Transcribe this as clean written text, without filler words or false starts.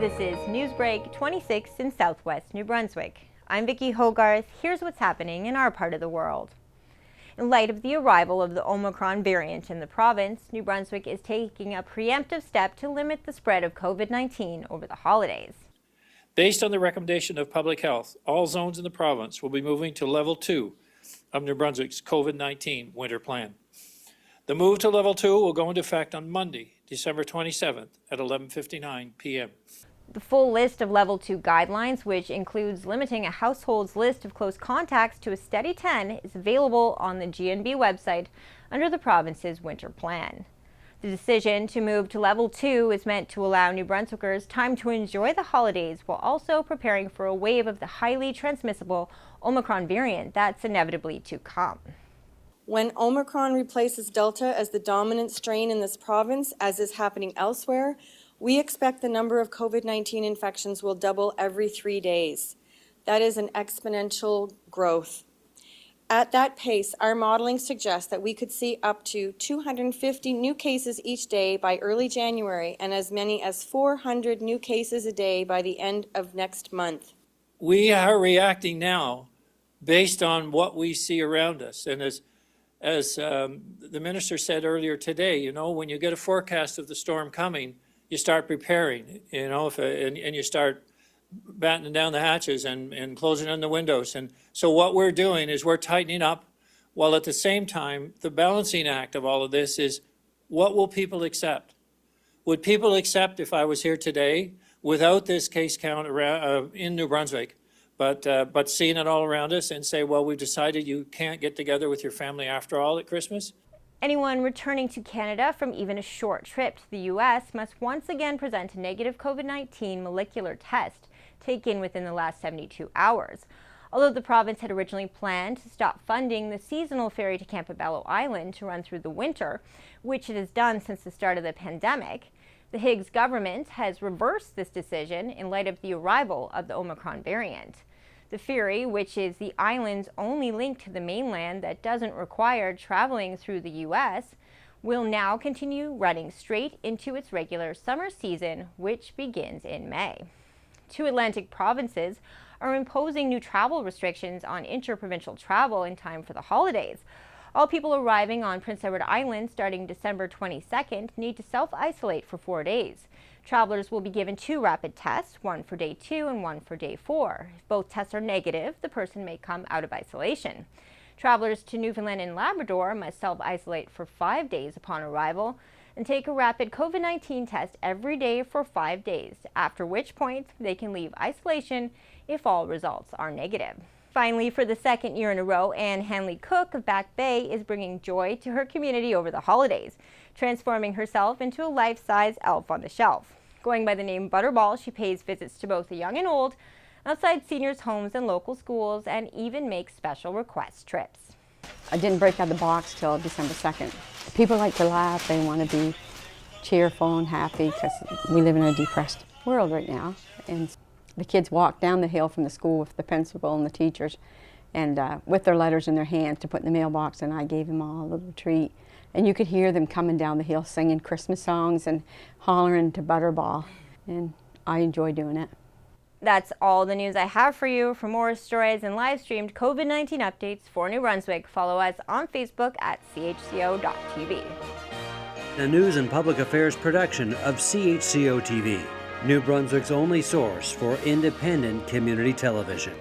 This is NewsBreak26 in Southwest New Brunswick. I'm Vicki Hogarth. Here's what's happening in our part of the world. In light of the arrival of the Omicron variant in the province, New Brunswick is taking a preemptive step to limit the spread of COVID-19 over the holidays. Based on the recommendation of Public Health, all zones in the province will be moving to Level 2 of New Brunswick's COVID-19 winter plan. The move to Level 2 will go into effect on Monday, December 27th at 11:59 p.m. The full list of Level 2 guidelines, which includes limiting a household's list of close contacts to a steady 10, is available on the GNB website under the province's winter plan. The decision to move to Level 2 is meant to allow New Brunswickers time to enjoy the holidays while also preparing for a wave of the highly transmissible Omicron variant that's inevitably to come. When Omicron replaces Delta as the dominant strain in this province, as is happening elsewhere, we expect the number of COVID-19 infections will double every 3 days. That is an exponential growth. At that pace, our modeling suggests that we could see up to 250 new cases each day by early January and as many as 400 new cases a day by the end of next month. We are reacting now based on what we see around us. And as the minister said earlier today, when you get a forecast of the storm coming, you start preparing, and you start battening down the hatches and closing in the windows. And so what we're doing is we're tightening up, while at the same time, the balancing act of all of this is, what will people accept? Would people accept if I was here today without this case count around, in New Brunswick, but seeing it all around us and say, well, we've decided you can't get together with your family after all at Christmas? Anyone returning to Canada from even a short trip to the U.S. must once again present a negative COVID-19 molecular test taken within the last 72 hours. Although the province had originally planned to stop funding the seasonal ferry to Campobello Island to run through the winter, which it has done since the start of the pandemic, the Higgs government has reversed this decision in light of the arrival of the Omicron variant. The ferry, which is the island's only link to the mainland that doesn't require traveling through the U.S., will now continue running straight into its regular summer season, which begins in May. 2 Atlantic provinces are imposing new travel restrictions on interprovincial travel in time for the holidays. All people arriving on Prince Edward Island starting December 22nd need to self-isolate for 4 days. Travelers will be given 2 rapid tests, one for day 2 and one for day 4. If both tests are negative, the person may come out of isolation. Travelers to Newfoundland and Labrador must self-isolate for 5 days upon arrival and take a rapid COVID-19 test every day for 5 days, after which point they can leave isolation if all results are negative. Finally, for the second year in a row, Anne Hanley-Cook of Back Bay is bringing joy to her community over the holidays, transforming herself into a life-size elf on the shelf. Going by the name Butterball, she pays visits to both the young and old, outside seniors' homes and local schools, and even makes special request trips. I didn't break out of the box till December 2nd. People like to laugh, they want to be cheerful and happy because we live in a depressed world right now. And the kids walk down the hill from the school with the principal and the teachers and with their letters in their hands to put in the mailbox, and I gave them all a little treat. And you could hear them coming down the hill singing Christmas songs and hollering to Butterball, and I enjoy doing it. That's all the news I have for you. For more stories and live-streamed COVID-19 updates for New Brunswick, follow us on Facebook at CHCO.TV. A news and public affairs production of CHCO-TV, New Brunswick's only source for independent community television.